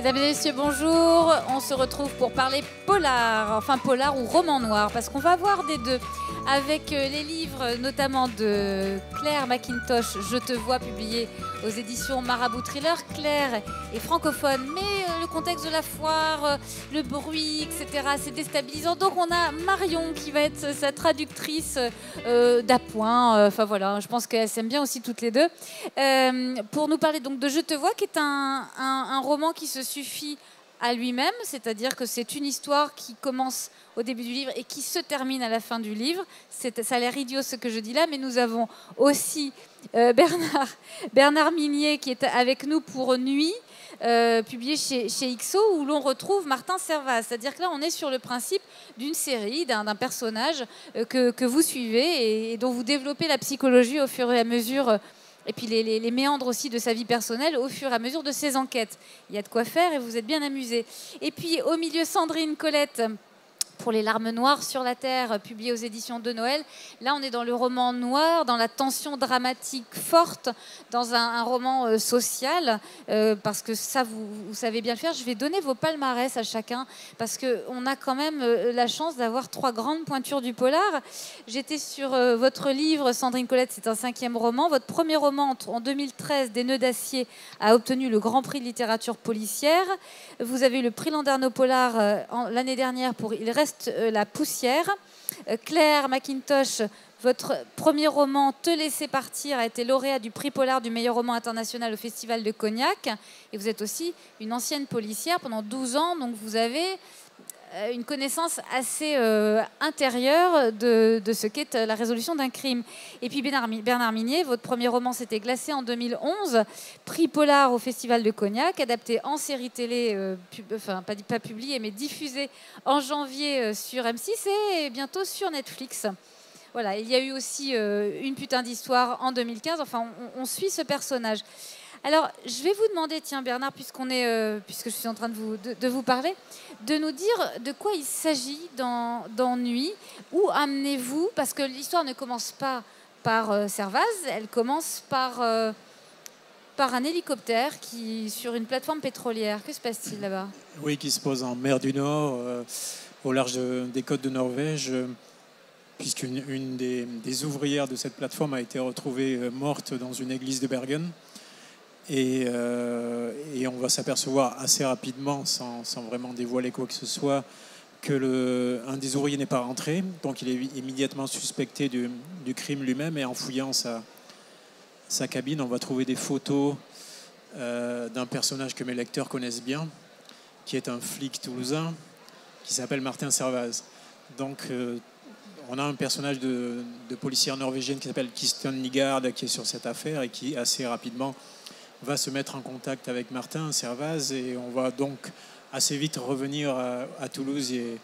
Mesdames et messieurs, bonjour. On se retrouve pour parler polar, enfin polar ou roman noir, parce qu'on va voir des deux, avec les livres notamment de Claire McIntosh, Je te vois, publié aux éditions Marabout Thriller. Claire est francophone, mais le contexte de la foire, le bruit, etc., c'est déstabilisant. Donc on a Marion qui va être sa traductrice d'appoint. Enfin voilà, je pense qu'elles s'aiment bien aussi toutes les deux. Pour nous parler donc de Je te vois, qui est un roman qui se suffit à lui-même, c'est-à-dire que c'est une histoire qui commence au début du livre et qui se termine à la fin du livre. Ça a l'air idiot ce que je dis là, mais nous avons aussi Bernard Minier qui est avec nous pour Nuit, publié chez XO, où l'on retrouve Martin Servaz. C'est-à-dire que là, on est sur le principe d'une série, d'un personnage que vous suivez et dont vous développez la psychologie au fur et à mesure. Et puis les méandres aussi de sa vie personnelle au fur et à mesure de ses enquêtes. Il y a de quoi faire et vous êtes bien amusés. Et puis au milieu, Sandrine Colette pour Les larmes noires sur la terre, publié aux éditions de Noël. Là, on est dans le roman noir, dans la tension dramatique forte, dans un roman social, parce que ça, vous savez bien le faire. Je vais donner vos palmarès à chacun, parce qu'on a quand même la chance d'avoir 3 grandes pointures du polar. J'étais sur votre livre, Sandrine Colette, c'est un 5e roman. Votre premier roman, en 2013, Des nœuds d'acier, a obtenu le Grand Prix de littérature policière. Vous avez eu le prix Landerneau Polar l'année dernière pour Il reste la poussière. Claire McIntosh, votre premier roman, Te laisser partir, a été lauréat du prix Polar du meilleur roman international au Festival de Cognac. Et vous êtes aussi une ancienne policière pendant 12 ans, donc vous avez une connaissance assez intérieure de ce qu'est la résolution d'un crime. Et puis Bernard Minier, votre premier roman, c'était Glacé en 2011, prix Polar au Festival de Cognac, adapté en série télé, enfin pas publié, mais diffusé en janvier sur M6 et bientôt sur Netflix. Voilà, il y a eu aussi Une putain d'histoire en 2015. Enfin, on suit ce personnage. Alors, je vais vous demander, tiens Bernard, puisque je suis en train de vous parler, de nous dire de quoi il s'agit dans Nuit. Où amenez-vous? Parce que l'histoire ne commence pas par Servaz, elle commence par un hélicoptère sur une plateforme pétrolière. Que se passe-t-il là-bas? Oui, qui se pose en mer du Nord, au large des côtes de Norvège, puisqu'une des ouvrières de cette plateforme a été retrouvée morte dans une église de Bergen. Et on va s'apercevoir assez rapidement, sans vraiment dévoiler quoi que ce soit, que un des ouvriers n'est pas rentré. Donc il est immédiatement suspecté du crime lui-même. Et en fouillant sa cabine, on va trouver des photos d'un personnage que mes lecteurs connaissent bien, qui est un flic toulousain, qui s'appelle Martin Servaz. Donc on a un personnage de policière norvégienne qui s'appelle Kirsten Nygaard, qui est sur cette affaire et qui assez rapidement va se mettre en contact avec Martin Servaz, et on va donc assez vite revenir à Toulouse et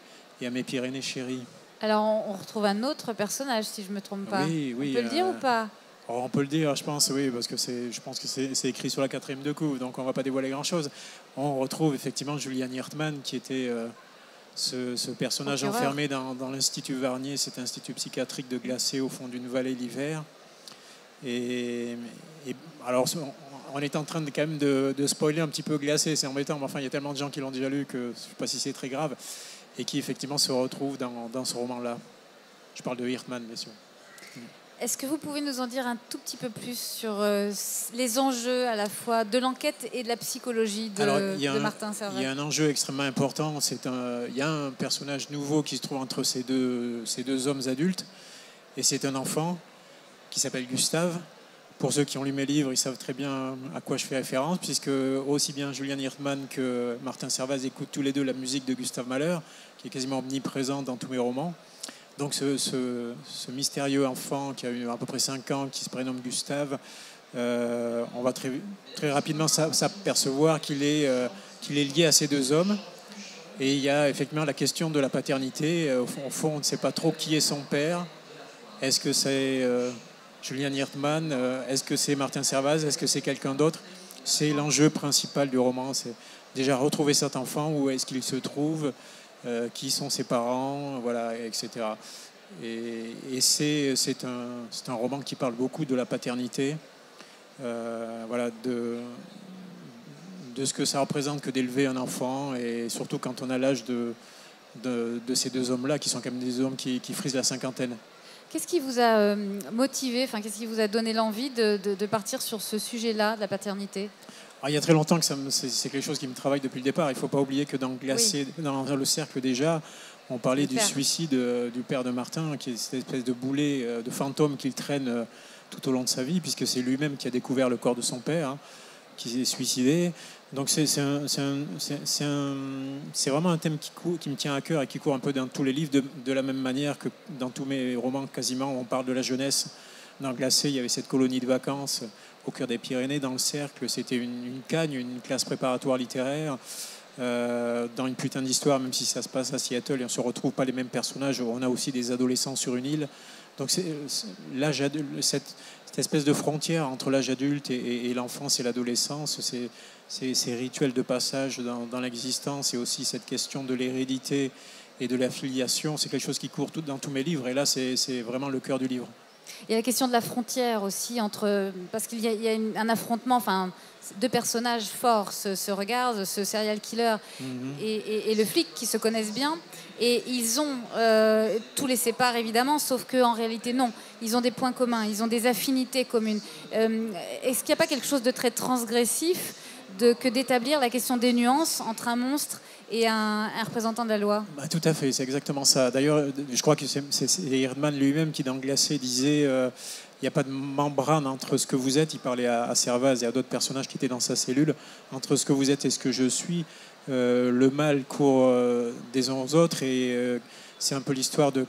à mes Pyrénées chéries. Alors on retrouve un autre personnage, si je ne me trompe pas. Oui, on peut le dire ou pas? On peut le dire, je pense, oui, parce que je pense que c'est écrit sur la 4e de couve, donc on ne va pas dévoiler grand-chose. On retrouve effectivement Julian Hirtman, qui était ce personnage enfermé dans l'Institut Varnier, cet institut psychiatrique de Glacé au fond d'une vallée l'hiver. Et alors, on est en train quand même de spoiler un petit peu Glacé, c'est embêtant, mais enfin il y a tellement de gens qui l'ont déjà lu que je ne sais pas si c'est très grave, et qui effectivement se retrouvent dans ce roman-là. Je parle de Hirtman, bien sûr. Est-ce que vous pouvez nous en dire un tout petit peu plus sur les enjeux à la fois de l'enquête et de la psychologie de Martin Servaz? Il y a un enjeu extrêmement important. Il y a un personnage nouveau qui se trouve entre ces deux hommes adultes, et c'est un enfant qui s'appelle Gustave. Pour ceux qui ont lu mes livres, ils savent très bien à quoi je fais référence, puisque aussi bien Julian Hirtman que Martin Servaz écoutent tous les deux la musique de Gustave Mahler, qui est quasiment omniprésente dans tous mes romans. Donc ce mystérieux enfant qui a eu à peu près 5 ans, qui se prénomme Gustave, on va très rapidement s'apercevoir qu'il est lié à ces deux hommes. Et il y a effectivement la question de la paternité. Au fond, on ne sait pas trop qui est son père. Est-ce que c'est Julian Hirtman? Est-ce que c'est Martin Servaz? Est-ce que c'est quelqu'un d'autre? C'est l'enjeu principal du roman. C'est déjà retrouver cet enfant, où est-ce qu'il se trouve, qui sont ses parents, voilà, etc. Et c'est un roman qui parle beaucoup de la paternité, voilà, de ce que ça représente que d'élever un enfant, et surtout quand on a l'âge de ces deux hommes-là, qui sont quand même des hommes qui frisent la cinquantaine. Qu'est-ce qui vous a motivé, enfin, qu'est-ce qui vous a donné l'envie de partir sur ce sujet-là, de la paternité? Alors, il y a très longtemps que c'est quelque chose qui me travaille depuis le départ. Il ne faut pas oublier que dans Glacé, dans le cercle déjà, on parlait du suicide du père de Martin, qui est cette espèce de boulet, de fantôme qu'il traîne tout au long de sa vie, puisque c'est lui-même qui a découvert le corps de son père, hein, qui s'est suicidé. Donc c'est vraiment un thème qui me tient à cœur et qui court un peu dans tous les livres, de la même manière que dans tous mes romans quasiment, on parle de la jeunesse. Dans Glacé, il y avait cette colonie de vacances au cœur des Pyrénées. Dans le cercle, c'était une cagne, une classe préparatoire littéraire. Dans Une putain d'histoire, même si ça se passe à Seattle et on ne se retrouve pas les mêmes personnages, on a aussi des adolescents sur une île. Donc l'âge adulte, cette espèce de frontière entre l'âge adulte et l'enfance et l'adolescence, ces rituels de passage dans l'existence, et aussi cette question de l'hérédité et de la filiation, c'est quelque chose qui court dans tous mes livres, et là c'est vraiment le cœur du livre. Il y a la question de la frontière aussi, parce qu'il y a un affrontement, enfin, deux personnages forts se regardent, ce serial killer et le flic qui se connaissent bien, et ils ont, tous les séparent évidemment, sauf qu'en réalité non, ils ont des points communs, ils ont des affinités communes. Est-ce qu'il n'y a pas quelque chose de très transgressif que d'établir la question des nuances entre un monstre et un représentant de la loi? Tout à fait, c'est exactement ça. D'ailleurs, je crois que c'est Erdmann lui-même qui, dans Glacé, disait il n'y a pas de membrane entre ce que vous êtes. Il parlait à Servaz et à d'autres personnages qui étaient dans sa cellule. Entre ce que vous êtes et ce que je suis, le mal court des uns aux autres. Et c'est un peu l'histoire de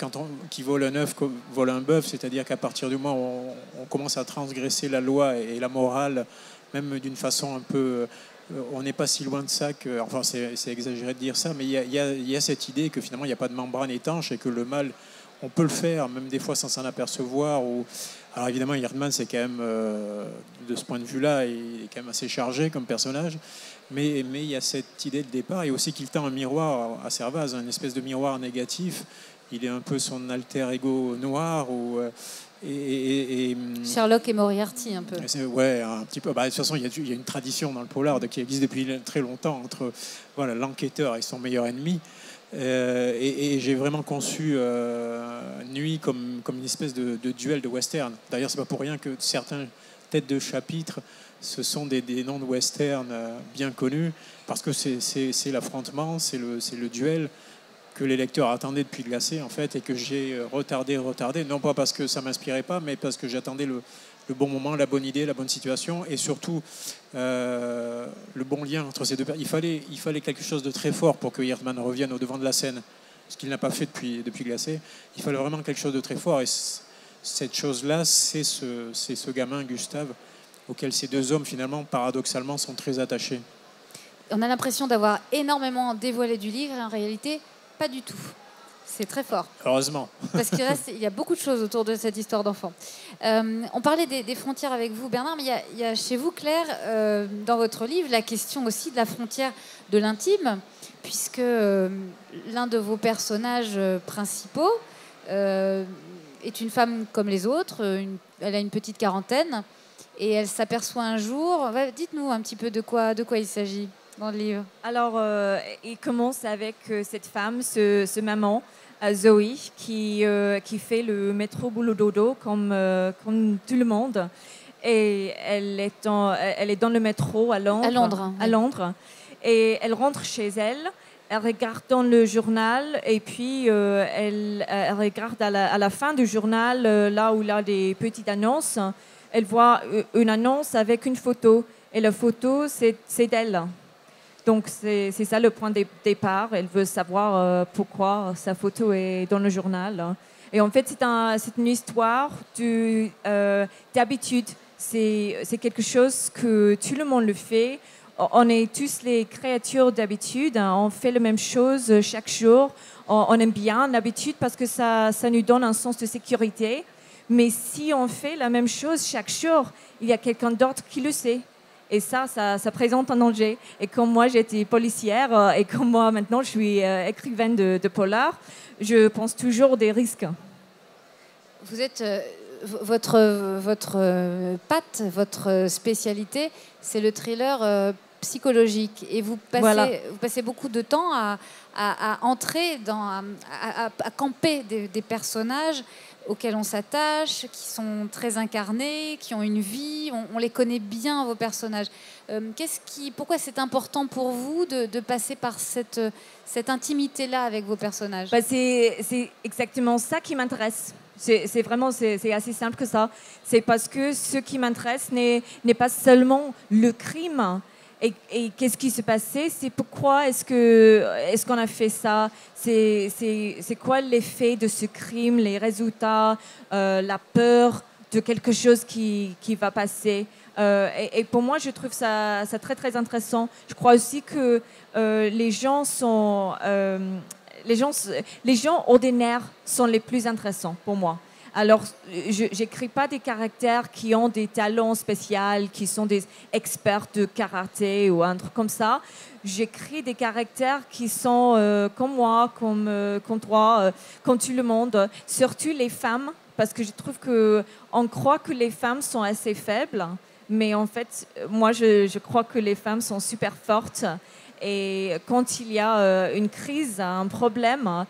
qui vole un œuf, vole un bœuf. C'est-à-dire qu'à partir du moment où on commence à transgresser la loi et la morale, même d'une façon un peu... on n'est pas si loin de ça que... Enfin, c'est exagéré de dire ça, mais il y a cette idée que finalement, il n'y a pas de membrane étanche et que le mal, on peut le faire, même des fois sans s'en apercevoir. Alors évidemment, Erdmann, c'est quand même, de ce point de vue-là, il est quand même assez chargé comme personnage. Mais il y a cette idée de départ, et aussi qu'il tend un miroir à Servaz, une espèce de miroir négatif. Il est un peu son alter ego noir, Sherlock et Moriarty, un peu. Ouais, un petit peu. De toute façon, il y a une tradition dans le polar qui existe depuis très longtemps entre l'enquêteur et son meilleur ennemi. Et j'ai vraiment conçu Nuit comme une espèce de duel de western. D'ailleurs, c'est pas pour rien que certains têtes de chapitre, ce sont des noms de western bien connus, parce que c'est l'affrontement, c'est le duel que les lecteurs attendaient depuis Glacé, en fait, et que j'ai retardé, non pas parce que ça ne m'inspirait pas, mais parce que j'attendais le bon moment, la bonne idée, la bonne situation, et surtout le bon lien entre ces deux personnes. Il fallait quelque chose de très fort pour que Erdmann revienne au devant de la scène, ce qu'il n'a pas fait depuis Glacé. Il fallait vraiment quelque chose de très fort, et cette chose-là, c'est ce gamin, Gustave, auquel ces deux hommes, finalement, paradoxalement, sont très attachés. On a l'impression d'avoir énormément dévoilé du livre, et en réalité, pas du tout. C'est très fort. Heureusement. Parce qu'il y a beaucoup de choses autour de cette histoire d'enfant. On parlait des frontières avec vous, Bernard, mais il y a chez vous, Claire, dans votre livre, la question aussi de la frontière de l'intime, puisque l'un de vos personnages principaux est une femme comme les autres. Elle a une petite quarantaine, et elle s'aperçoit un jour... Dites-nous un petit peu de quoi il s'agit dans le livre. Alors, il commence avec cette femme, ce maman, Zoé, qui fait le métro boulot dodo comme tout le monde. Et elle est dans le métro à Londres. À Londres. Et elle rentre chez elle. Elle regarde dans le journal, et puis elle regarde à la fin du journal, là où il y a des petites annonces. Elle voit une annonce avec une photo. Et la photo, c'est d'elle. Donc, c'est ça le point de départ. Elle veut savoir pourquoi sa photo est dans le journal. Et en fait, c'est une histoire d'habitude. C'est quelque chose que tout le monde le fait. On est tous les créatures d'habitude. On fait la même chose chaque jour. On aime bien l'habitude parce que ça nous donne un sens de sécurité. Mais si on fait la même chose chaque jour, il y a quelqu'un d'autre qui le sait. Et ça présente un danger. Et comme moi, j'étais policière, et comme moi, maintenant, je suis écrivaine de polar, je pense toujours des risques. Vous êtes... votre patte, votre spécialité, c'est le thriller psychologique et vous Voilà. passez beaucoup de temps à entrer à camper des personnages auxquels on s'attache, qui sont très incarnés, qui ont une vie, on les connaît bien, vos personnages. Pourquoi c'est important pour vous de passer par cette intimité-là avec vos personnages? C'est exactement ça qui m'intéresse. C'est vraiment c'est assez simple que ça. C'est parce que ce qui m'intéresse n'est pas seulement le crime et qu'est-ce qui s'est passé, c'est pourquoi est-ce qu'on a fait ça, c'est quoi l'effet de ce crime, les résultats, la peur de quelque chose qui va passer. Et pour moi, je trouve ça très très intéressant. Je crois aussi que les gens ordinaires sont les plus intéressants pour moi. Alors, je n'écris pas des caractères qui ont des talents spéciaux, qui sont des experts de karaté ou un truc comme ça. J'écris des caractères qui sont comme moi, comme toi, comme tout le monde, surtout les femmes, parce que je trouve qu'on croit que les femmes sont assez faibles, mais en fait, moi, je crois que les femmes sont super fortes. Et quand il y a une crise, un problème,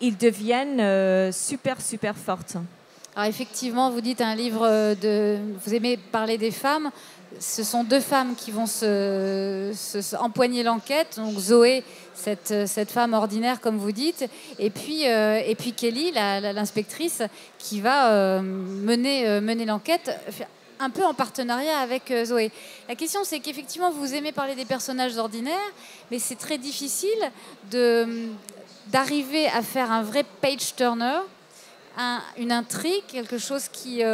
ils deviennent super, super fortes. Alors effectivement, vous dites un livre vous aimez parler des femmes. Ce sont deux femmes qui vont empoigner l'enquête. Donc Zoé, cette femme ordinaire, comme vous dites, et puis Kelly, l'inspectrice, qui va mener l'enquête, un peu en partenariat avec Zoé. La question, c'est qu'effectivement, vous aimez parler des personnages ordinaires, mais c'est très difficile d'arriver à faire un vrai page-turner, une intrigue, quelque chose qui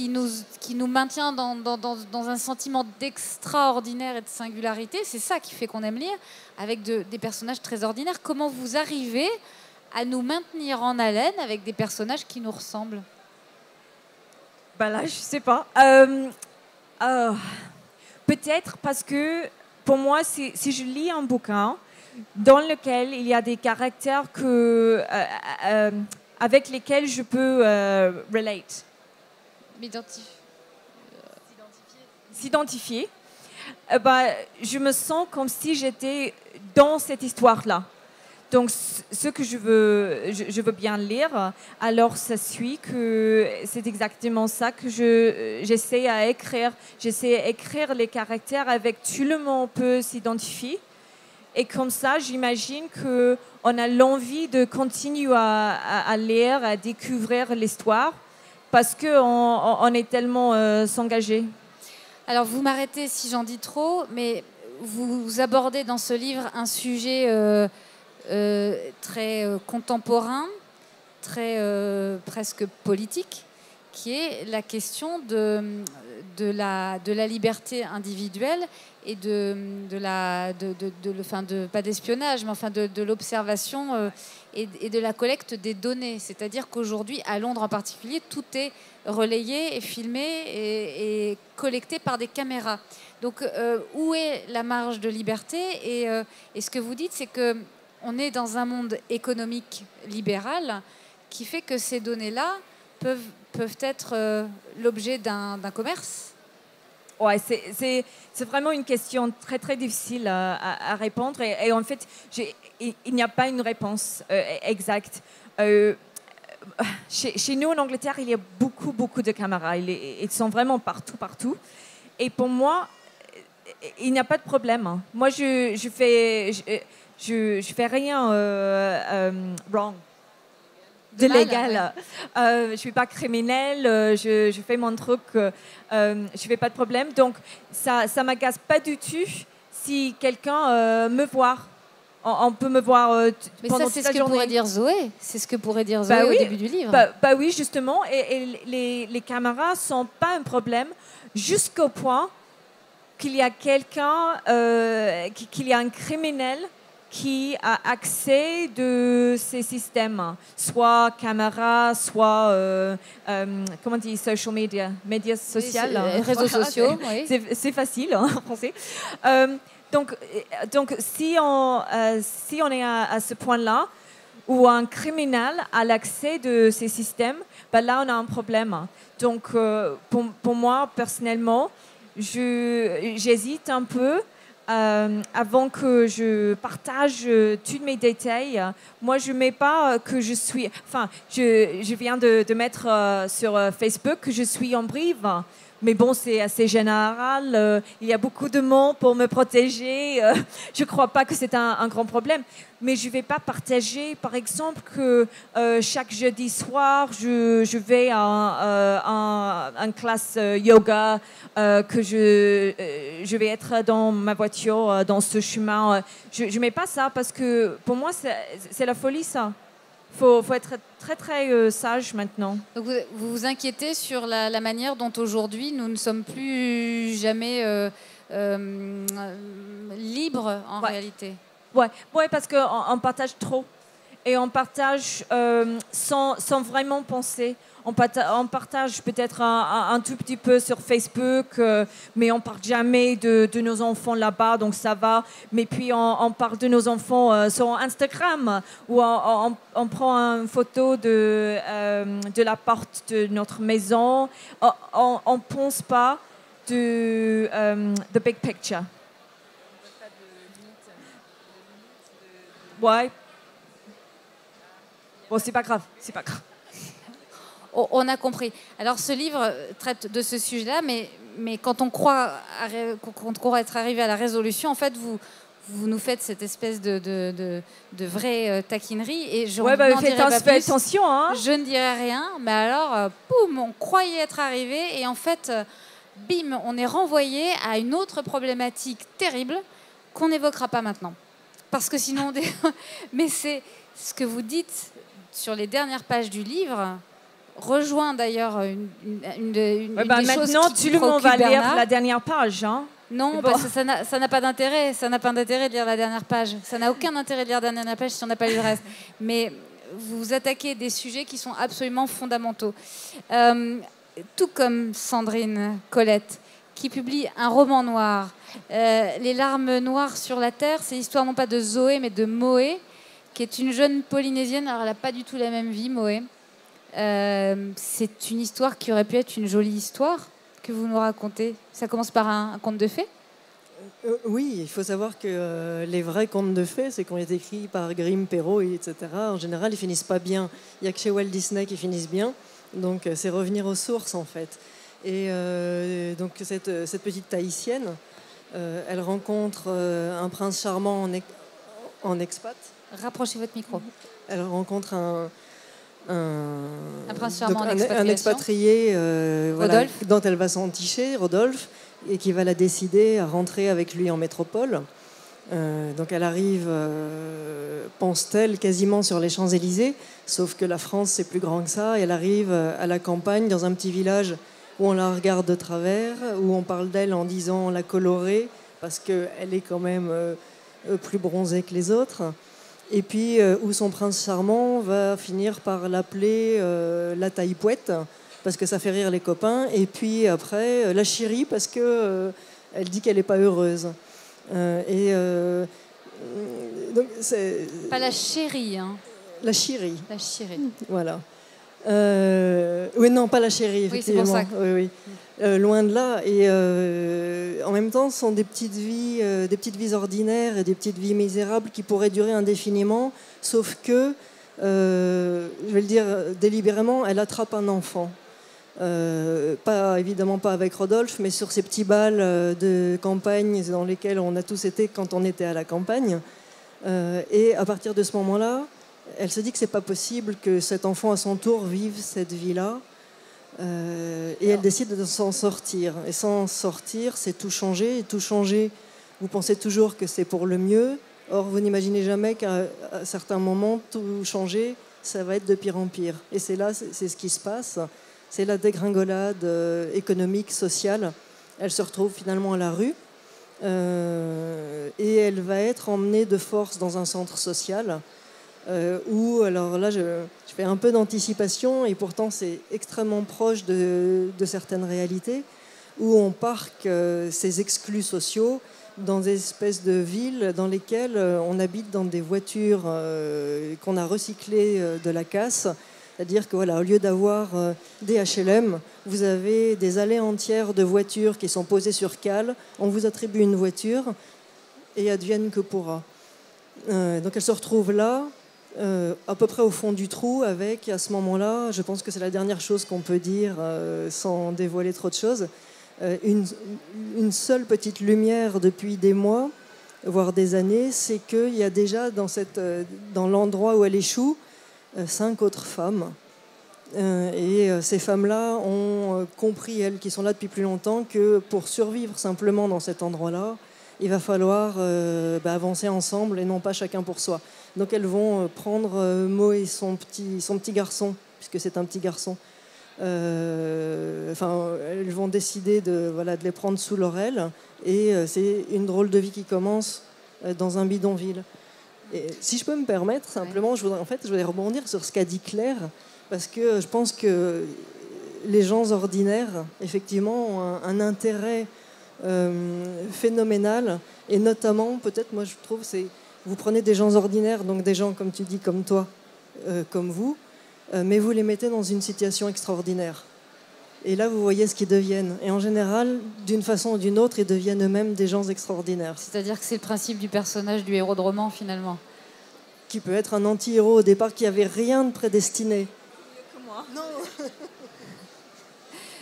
nous maintient dans un sentiment d'extraordinaire et de singularité. C'est ça qui fait qu'on aime lire, avec des personnages très ordinaires. Comment vous arrivez à nous maintenir en haleine avec des personnages qui nous ressemblent? Ben là, je sais pas. Peut-être parce que pour moi, si je lis un bouquin dans lequel il y a des caractères avec lesquels je peux relate, s'identifier, je me sens comme si j'étais dans cette histoire-là. Donc, ce que je veux bien lire, alors ça suit que c'est exactement ça que j'essaie à écrire. J'essaie à écrire les caractères avec tout le monde peut s'identifier. Et comme ça, j'imagine qu'on a l'envie de continuer à lire, à découvrir l'histoire, parce qu'on est tellement s'engager. Alors, vous m'arrêtez si j'en dis trop, mais vous abordez dans ce livre un sujet très contemporain, très presque politique, qui est la question de la liberté individuelle et pas d'espionnage, mais enfin de l'observation et de la collecte des données. C'est-à-dire qu'aujourd'hui, à Londres en particulier, tout est relayé et filmé et collecté par des caméras. Donc, où est la marge de liberté? Et ce que vous dites, c'est qu'on est dans un monde économique libéral qui fait que ces données-là peuvent être l'objet d'un commerce. Ouais, c'est vraiment une question très, très difficile à répondre. Et en fait, il n'y a pas une réponse exacte. Chez nous, en Angleterre, il y a beaucoup, beaucoup de caméras. Ils sont vraiment partout. Et pour moi, il n'y a pas de problème. Moi, je fais rien wrong. De légal. Ouais. Je ne suis pas criminelle, je fais mon truc, je ne fais pas de problème. Donc, ça ne m'agace pas du tout si quelqu'un me voit. On peut me voir pendant toute la journée. Mais ça, c'est ce que pourrait dire Zoé. C'est ce que pourrait dire Zoé au début du livre. Oui, justement. Et les caméras ne sont pas un problème jusqu'au point qu'il y a quelqu'un, qu'il y a un criminel qui a accès de ces systèmes, soit caméra, soit, comment on dit, social media, médias sociaux. Réseaux sociaux, oui. C'est facile en français. Donc si on est à ce point-là, où un criminel a l'accès de ces systèmes, là, on a un problème. Donc, pour moi, personnellement, j'hésite un peu avant que je partage tous mes détails, moi je mets pas que je suis... Enfin, je viens de mettre sur Facebook que je suis en Brive. Mais bon, c'est assez général. Il y a beaucoup de monde pour me protéger. Je ne crois pas que c'est un grand problème. Mais je ne vais pas partager, par exemple, que chaque jeudi soir, je vais à une classe yoga, que je vais être dans ma voiture, dans ce chemin. Je ne mets pas ça parce que pour moi, c'est la folie, ça. Faut être très, très sage maintenant. Donc vous vous inquiétez sur la manière dont aujourd'hui nous ne sommes plus jamais libres en réalité. Ouais, parce qu'on partage trop. Et on partage sans vraiment penser. On partage peut-être un tout petit peu sur Facebook, mais on ne parle jamais de nos enfants là-bas, donc ça va. Mais puis on parle de nos enfants sur Instagram, où on prend une photo de la porte de notre maison. On ne pense pas de the big picture. Ouais. Bon, c'est pas grave. On a compris. Alors, ce livre traite de ce sujet-là, mais quand on croit être arrivé à la résolution, en fait, vous nous faites cette espèce de vraie taquinerie. Et faites attention. Hein. Je ne dirai rien, mais alors, boum, on croyait être arrivé, et en fait, bim, on est renvoyé à une autre problématique terrible qu'on n'évoquera pas maintenant. Parce que sinon... Mais c'est ce que vous dites sur les dernières pages du livre... rejoint d'ailleurs une des choses maintenant, qui tout le monde va lire Bernard. la dernière page. Hein. Non, parce que ça n'a pas d'intérêt. Ça n'a pas d'intérêt de lire la dernière page. Ça n'a aucun intérêt de lire la dernière page si on n'a pas lu le reste. Mais vous attaquez des sujets qui sont absolument fondamentaux. Tout comme Sandrine Colette, qui publie un roman noir. Les larmes noires sur la terre, c'est l'histoire non pas de Zoé, mais de Moé, qui est une jeune Polynésienne. Alors, elle n'a pas du tout la même vie, Moé. C'est une histoire qui aurait pu être une jolie histoire que vous nous racontez. Ça commence par un conte de fées. Oui, il faut savoir que les vrais contes de fées, c'est qu'on est écrits par Grimm, Perrault, etc. En général, ils finissent pas bien. Il n'y a que chez Walt Disney qui finissent bien. Donc, c'est revenir aux sources, en fait. Et donc, cette petite Tahitienne, elle rencontre un prince charmant en expat. Rapprochez votre micro. Elle rencontre un prince charmant un expatrié Rodolphe. dont elle va s'enticher, Rodolphe, et qui va la décider à rentrer avec lui en métropole. Donc elle arrive, pense-t-elle, quasiment sur les Champs-Élysées, sauf que la France, c'est plus grand que ça. Et elle arrive à la campagne, dans un petit village où on la regarde de travers, où on parle d'elle en disant la colorée, parce qu'elle est quand même plus bronzée que les autres. Et puis où son prince charmant va finir par l'appeler la taille-pouette, parce que ça fait rire les copains. Et puis après, la chérie, parce que elle dit qu'elle n'est pas heureuse. Donc c'est... Pas la chérie, hein. La chérie. La chérie. Voilà. Oui, non, pas la chérie, effectivement. Oui, c'est pour ça. Oui. Loin de là. Et en même temps, ce sont des petites vies ordinaires et des petites vies misérables qui pourraient durer indéfiniment, sauf que, je vais le dire délibérément, elle attrape un enfant. Évidemment pas avec Rodolphe, mais sur ces petits bals de campagne dans lesquels on a tous été quand on était à la campagne. Et à partir de ce moment-là, elle se dit que c'est pas possible que cet enfant à son tour vive cette vie-là. Et elle décide de s'en sortir. Et s'en sortir, c'est tout changer. Et tout changer, vous pensez toujours que c'est pour le mieux. Or, vous n'imaginez jamais qu'à certains moments, tout changer, ça va être de pire en pire. Et c'est là, c'est ce qui se passe. C'est la dégringolade économique, sociale. Elle se retrouve finalement à la rue. Et elle va être emmenée de force dans un centre social. Où, alors là, je fais un peu d'anticipation, et pourtant c'est extrêmement proche de certaines réalités, où on parque ces exclus sociaux dans des espèces de villes dans lesquelles on habite dans des voitures qu'on a recyclées de la casse. C'est-à-dire que voilà, au lieu d'avoir des HLM, vous avez des allées entières de voitures qui sont posées sur cale. On vous attribue une voiture. et advienne que pourra. Donc elle se retrouve là, à peu près au fond du trou, avec, à ce moment-là, je pense que c'est la dernière chose qu'on peut dire sans dévoiler trop de choses, une seule petite lumière depuis des mois, voire des années, c'est qu'il y a déjà dans l'endroit où elle échoue 5 autres femmes. Et ces femmes-là ont compris, elles qui sont là depuis plus longtemps, que pour survivre simplement dans cet endroit-là, il va falloir avancer ensemble et non pas chacun pour soi. Donc elles vont prendre Mo et son petit garçon, puisque c'est un petit garçon. Elles vont décider de les prendre sous leur aile, et c'est une drôle de vie qui commence dans un bidonville. Et si je peux me permettre, simplement, je voudrais rebondir sur ce qu'a dit Claire, parce que je pense que les gens ordinaires, effectivement, ont un intérêt phénoménal, et notamment, peut-être, moi je trouve, c'est vous prenez des gens ordinaires, donc des gens, comme tu dis, comme toi, comme vous, mais vous les mettez dans une situation extraordinaire. Et là, vous voyez ce qu'ils deviennent. Et en général, d'une façon ou d'une autre, ils deviennent eux-mêmes des gens extraordinaires. C'est-à-dire que c'est le principe du personnage du héros de roman, finalement. Qui peut être un anti-héros au départ, qui n'avait rien de prédestiné. Comme moi. Non.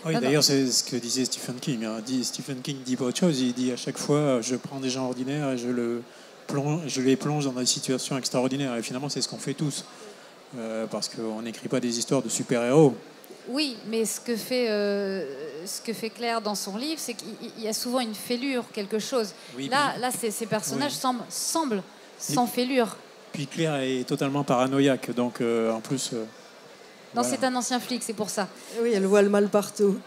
Oui, d'ailleurs, c'est ce que disait Stephen King. Stephen King dit pas autre chose. Il dit à chaque fois, je prends des gens ordinaires et je les plonge dans des situations extraordinaires. Et finalement, c'est ce qu'on fait tous. Parce qu'on n'écrit pas des histoires de super-héros. Oui, mais ce que fait Claire dans son livre, c'est qu'il y a souvent une fêlure, quelque chose. Oui, là, ces personnages semblent sans fêlure. Puis Claire est totalement paranoïaque, donc en plus... non, c'est un ancien flic, c'est pour ça. Oui, elle voit le mal partout.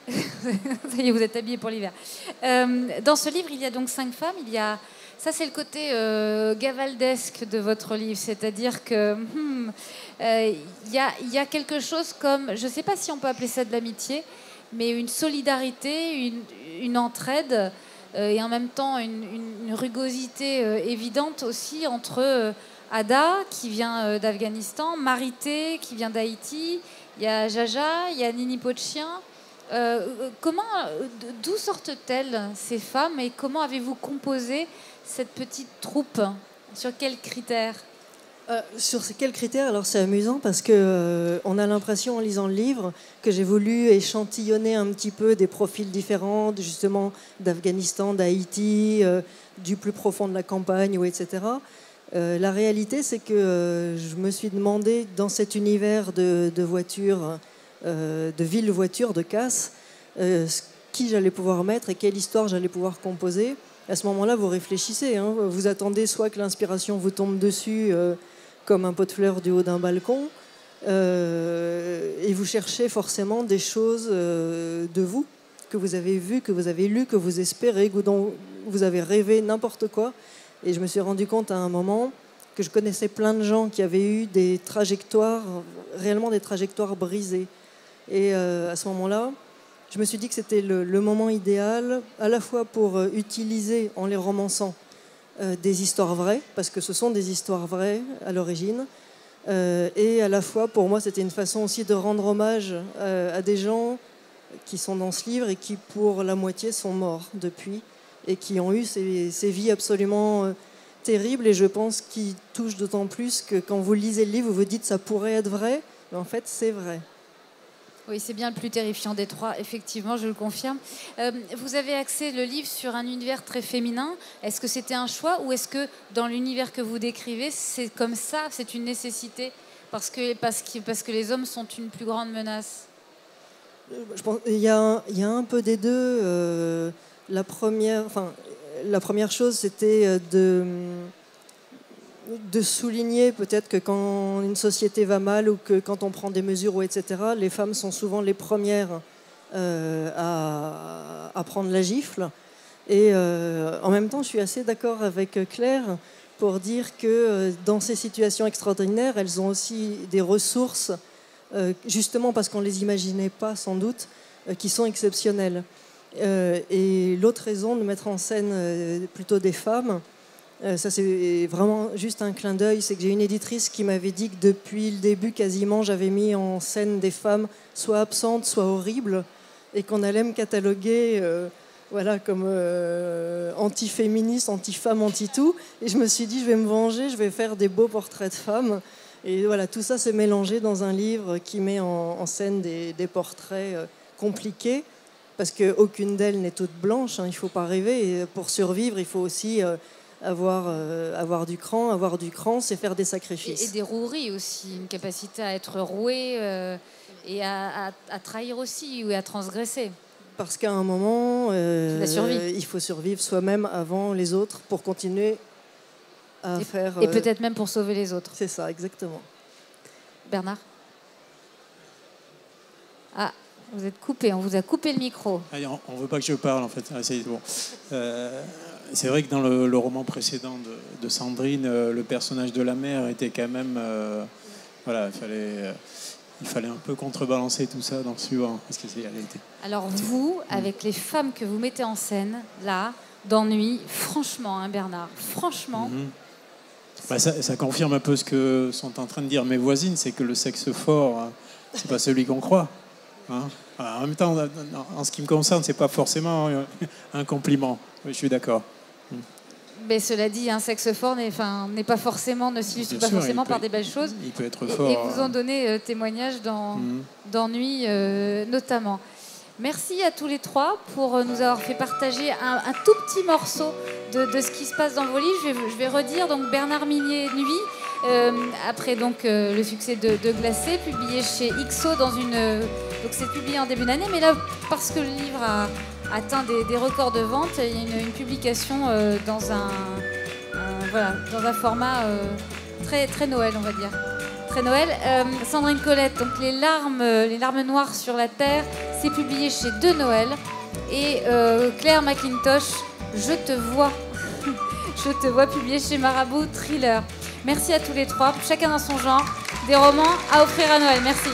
Ça y est, vous êtes habillés pour l'hiver. Dans ce livre, il y a donc 5 femmes. Ça, c'est le côté gavaldesque de votre livre, c'est-à-dire que y a quelque chose comme, je ne sais pas si on peut appeler ça de l'amitié, mais une solidarité, une entraide, et en même temps une rugosité évidente aussi entre Ada, qui vient d'Afghanistan, Marité, qui vient d'Haïti, il y a Jaja, il y a Nini Potchien. D'où sortent-elles, ces femmes, et comment avez-vous composé cette petite troupe? Sur quels critères? Sur quels critères? Alors c'est amusant parce que on a l'impression en lisant le livre que j'ai voulu échantillonner un petit peu des profils différents, justement d'Afghanistan, d'Haïti, du plus profond de la campagne, etc. La réalité, c'est que je me suis demandé, dans cet univers de voitures, de ville-voiture, de casse, qui j'allais pouvoir mettre et quelle histoire j'allais pouvoir composer. À ce moment-là, vous réfléchissez. Vous attendez soit que l'inspiration vous tombe dessus comme un pot de fleurs du haut d'un balcon, et vous cherchez forcément des choses de vous, que vous avez vues, que vous avez lues, que vous espérez, dont vous avez rêvé, n'importe quoi. Et je me suis rendu compte à un moment que je connaissais plein de gens qui avaient eu des trajectoires, réellement des trajectoires brisées. Et à ce moment-là, je me suis dit que c'était le moment idéal, à la fois pour utiliser, en les romançant, des histoires vraies, parce que ce sont des histoires vraies à l'origine, et à la fois, pour moi, c'était une façon aussi de rendre hommage à des gens qui sont dans ce livre et qui, pour la moitié, sont morts depuis, et qui ont eu ces vies absolument terribles, et je pense qu'ils touchent d'autant plus que quand vous lisez le livre, vous vous dites ça pourrait être vrai, mais en fait, c'est vrai. Oui, c'est bien le plus terrifiant des trois, effectivement, je le confirme. Vous avez axé le livre sur un univers très féminin. Est-ce que c'était un choix, ou est-ce que dans l'univers que vous décrivez, c'est comme ça, c'est une nécessité parce que les hommes sont une plus grande menace? Je pense qu'il y a un peu des deux. La première chose, c'était de souligner peut-être que quand une société va mal, ou que quand on prend des mesures, etc., les femmes sont souvent les premières à prendre la gifle. Et en même temps, je suis assez d'accord avec Claire pour dire que dans ces situations extraordinaires, elles ont aussi des ressources, justement parce qu'on ne les imaginait pas sans doute, qui sont exceptionnelles. Et l'autre raison de mettre en scène plutôt des femmes, ça c'est vraiment juste un clin d'œil, c'est que j'ai une éditrice qui m'avait dit que depuis le début quasiment j'avais mis en scène des femmes soit absentes, soit horribles, et qu'on allait me cataloguer voilà, comme anti-féministe, anti-femme, anti-tout. Et je me suis dit, je vais me venger, je vais faire des beaux portraits de femmes. Et voilà, tout ça s'est mélangé dans un livre qui met en scène des portraits compliqués, parce qu'aucune d'elles n'est toute blanche, hein, il ne faut pas rêver. Et pour survivre, il faut aussi avoir du cran, c'est faire des sacrifices. Et des roueries aussi, une capacité à être roué et à trahir aussi, ou à transgresser. Parce qu'à un moment, la survie. Il faut survivre soi-même avant les autres pour continuer à faire... Et peut-être même pour sauver les autres. C'est ça, exactement. Bernard ? Ah, vous êtes coupé, on vous a coupé le micro. Allez, on ne veut pas que je parle, en fait. C'est bon. C'est vrai que dans le roman précédent de Sandrine, le personnage de la mère était quand même... voilà, il fallait un peu contrebalancer tout ça dans le suivant. Parce que elle était... Alors vous, avec les femmes que vous mettez en scène, là, d'ennui, franchement, hein, Bernard, franchement... Bah, ça confirme un peu ce que sont en train de dire mes voisines, c'est que le sexe fort, hein, c'est pas celui qu'on croit. Hein. En même temps, en ce qui me concerne, c'est pas forcément un compliment. Je suis d'accord. Mais cela dit, un sexe fort ne s'illustre pas forcément par des belles choses. Il peut être fort. Et vous en donnez témoignage d'ennui notamment. Merci à tous les trois pour nous avoir fait partager un tout petit morceau de ce qui se passe dans vos livres. Je vais redire donc Bernard Minier, Nuit, après donc le succès de Glacé, publié chez XO donc c'est publié en début d'année, mais là parce que le livre a atteint des records de vente, il y a une publication dans un format très très Noël, on va dire. Très Noël. Sandrine Colette, donc les larmes noires sur la terre, c'est publié chez De Noël. Et Claire McIntosh, Je te vois, publié chez Marabout Thriller. Merci à tous les trois, chacun dans son genre, des romans à offrir à Noël. Merci.